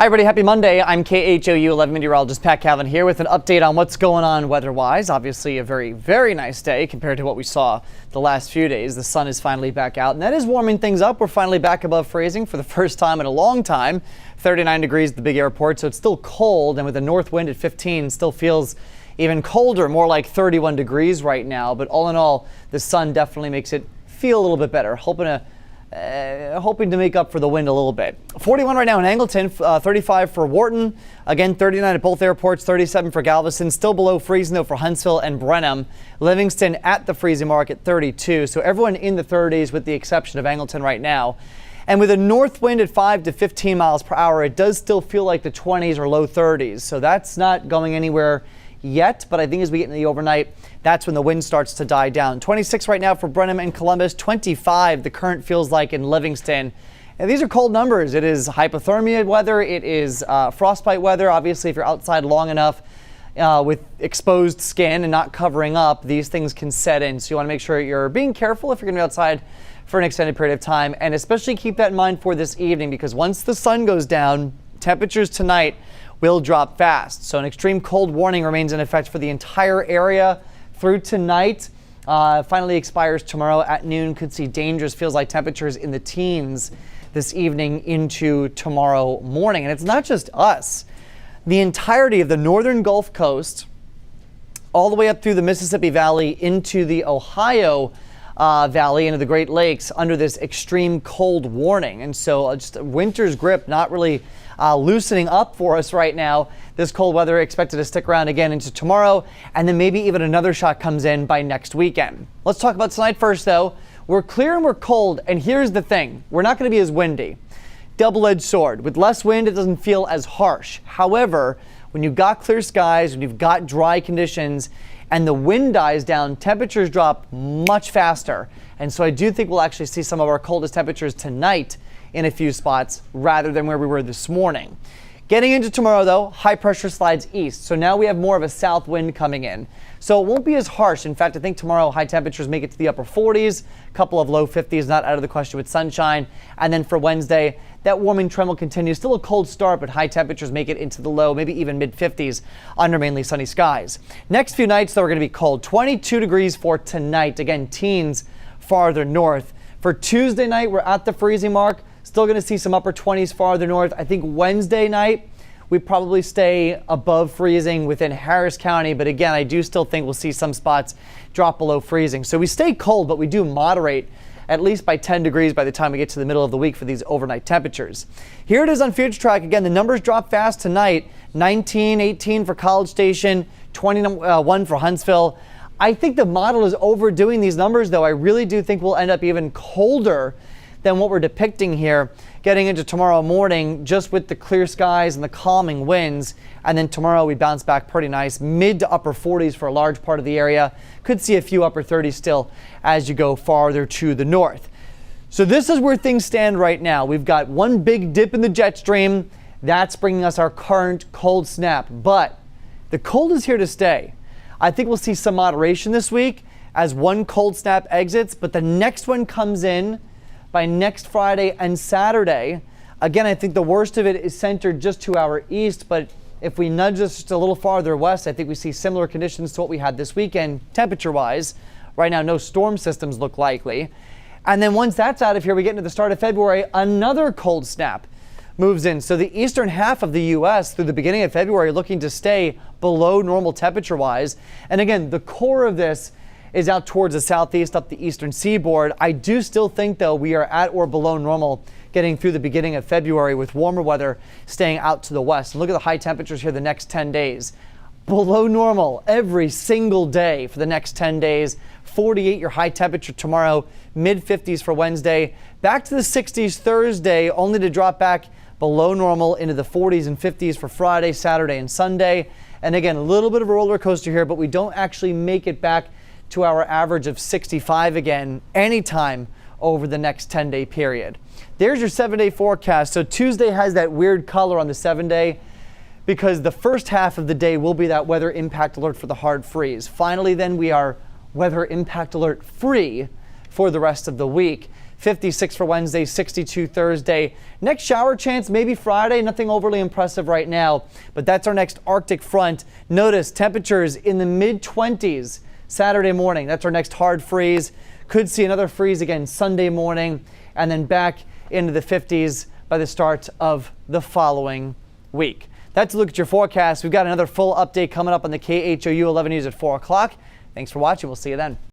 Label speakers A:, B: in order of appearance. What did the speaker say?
A: Hi everybody, happy Monday. I'm KHOU 11 Meteorologist Pat Cavlin here with an update on what's going on weather-wise. Obviously a very nice day compared to what we saw the last few days. The sun is finally back out and that is warming things up. We're finally back above freezing for the first time in a long time. 39 degrees at the big airport, so it's still cold, and with a north wind at 15 still feels even colder, more like 31 degrees right now. But all in all, the sun definitely makes it feel a little bit better. Hoping to make up for the wind a little bit. 41 right now in Angleton, 35 for Wharton. Again, 39 at both airports, 37 for Galveston. Still below freezing though for Huntsville and Brenham. Livingston at the freezing mark at 32. So everyone in the 30s with the exception of Angleton right now. And with a north wind at 5 to 15 miles per hour, it does still feel like the 20s or low 30s. So that's not going anywhere yet, but I think as we get into the overnight, that's when the wind starts to die down. 26 right now for Brenham and Columbus, 25 the current feels like in Livingston. And these are cold numbers. It is hypothermia weather, it is frostbite weather. Obviously, if you're outside long enough with exposed skin and not covering up, these things can set in. So you want to make sure you're being careful if you're going to be outside for an extended period of time, and especially keep that in mind for this evening, because once the sun goes down, temperatures tonight will drop fast. So an extreme cold warning remains in effect for the entire area through tonight. Finally expires tomorrow at noon. Could see dangerous, feels like temperatures in the teens this evening into tomorrow morning. And it's not just us. The entirety of the northern Gulf Coast, all the way up through the Mississippi Valley into the Ohio Valley, into the Great Lakes, under this extreme cold warning. And so just winter's grip not really loosening up for us right now. This cold weather expected to stick around again into tomorrow, and then maybe even another shot comes in by next weekend. Let's talk about tonight first, though. We're clear and we're cold, and here's the thing. We're not going to be as windy. Double-edged sword. With less wind, it doesn't feel as harsh. However, when you've got clear skies, when you've got dry conditions, and the wind dies down, temperatures drop much faster. And so I do think we'll actually see some of our coldest temperatures tonight in a few spots rather than where we were this morning. Getting into tomorrow, though, high pressure slides east. So now we have more of a south wind coming in. So it won't be as harsh. In fact, I think tomorrow high temperatures make it to the upper 40s, a couple of low 50s, not out of the question with sunshine. And then for Wednesday, that warming trend will continue. Still a cold start, but high temperatures make it into the low, maybe even mid 50s under mainly sunny skies. Next few nights, though, are going to be cold. 22 degrees for tonight. Again, teens farther north. For Tuesday night, we're at the freezing mark. Still going to see some upper 20s farther north. I think Wednesday night, we probably stay above freezing within Harris County. But again, I do still think we'll see some spots drop below freezing. So we stay cold, but we do moderate at least by 10 degrees by the time we get to the middle of the week for these overnight temperatures. Here it is on Future Track. Again, the numbers drop fast tonight. 19, 18 for College Station, 21 for Huntsville. I think the model is overdoing these numbers, though. I really do think we'll end up even colder than what we're depicting here getting into tomorrow morning, just with the clear skies and the calming winds. And then tomorrow we bounce back pretty nice, mid to upper 40s for a large part of the area. Could see a few upper 30s still as you go farther to the north. So this is where things stand right now. We've got one big dip in the jet stream. That's bringing us our current cold snap. But the cold is here to stay. I think we'll see some moderation this week as one cold snap exits, but the next one comes in by next Friday and Saturday. Again, I think the worst of it is centered just to our east, but if we nudge this just a little farther west, I think we see similar conditions to what we had this weekend, temperature-wise. Right now, no storm systems look likely. And then once that's out of here, we get into the start of February, another cold snap moves in. So the eastern half of the U.S. through the beginning of February looking to stay below normal temperature-wise. And again, the core of this is out towards the southeast, up the eastern seaboard. I do still think, though, we are at or below normal getting through the beginning of February, with warmer weather staying out to the west. And look at the high temperatures here the next 10 days. Below normal every single day for the next 10 days. 48 your high temperature tomorrow, mid 50s for Wednesday. Back to the 60s Thursday, only to drop back below normal into the 40s and 50s for Friday, Saturday, and Sunday. And again, a little bit of a roller coaster here, but we don't actually make it back to our average of 65 again anytime over the next 10-day period. There's your 7-day forecast. So Tuesday has that weird color on the 7-day because the first half of the day will be that weather impact alert for the hard freeze. Finally, then we are weather impact alert free for the rest of the week. 56 for Wednesday, 62 Thursday. Next shower chance maybe Friday, nothing overly impressive right now, but that's our next Arctic front. Notice temperatures in the mid-20s Saturday morning. That's our next hard freeze. Could see another freeze again Sunday morning, and then back into the 50s by the start of the following week. That's a look at your forecast. We've got another full update coming up on the KHOU 11 News at 4 o'clock. Thanks for watching. We'll see you then.